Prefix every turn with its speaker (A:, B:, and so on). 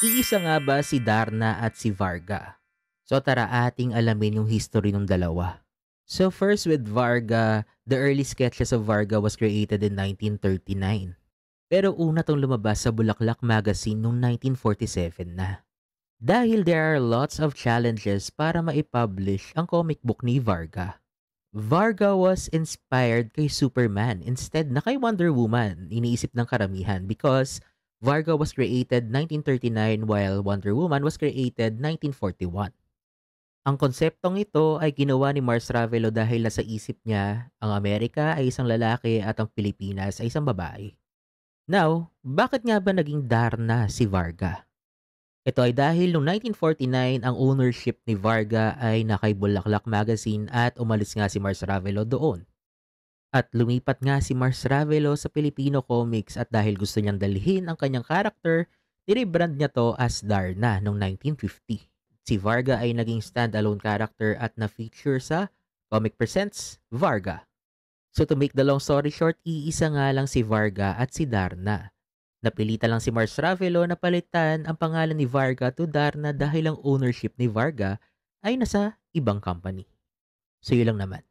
A: Iisa nga ba si Darna at si Varga? So tara ating alamin yung history ng dalawa. So first with Varga, the early sketches of Varga was created in 1939. Pero una tong lumabas sa Bulaklak Magazine noong 1947 na. Dahil there are lots of challenges para maipublish ang comic book ni Varga. Varga was inspired kay Superman instead na kay Wonder Woman, iniisip ng karamihan because Varga was created 1939 while Wonder Woman was created 1941. Ang konseptong ito ay ginawa ni Mars Ravelo dahil nasa isip niya ang Amerika ay isang lalaki at ang Pilipinas ay isang babae. Now, bakit nga ba naging Darna si Varga? Ito ay dahil noong 1949 ang ownership ni Varga ay nakay Bulaklak Magazine at umalis nga si Mars Ravelo doon. At lumipat nga si Mars Ravelo sa Filipino Comics at dahil gusto niyang dalhin ang kanyang karakter, nirebrand niya to as Darna noong 1950. Si Varga ay naging standalone character at na-feature sa Comic Presents Varga. So to make the long story short, iisa nga lang si Varga at si Darna. Napilitan lang si Mars Ravelo na palitan ang pangalan ni Varga to Darna dahil ang ownership ni Varga ay nasa ibang company. So yun lang naman.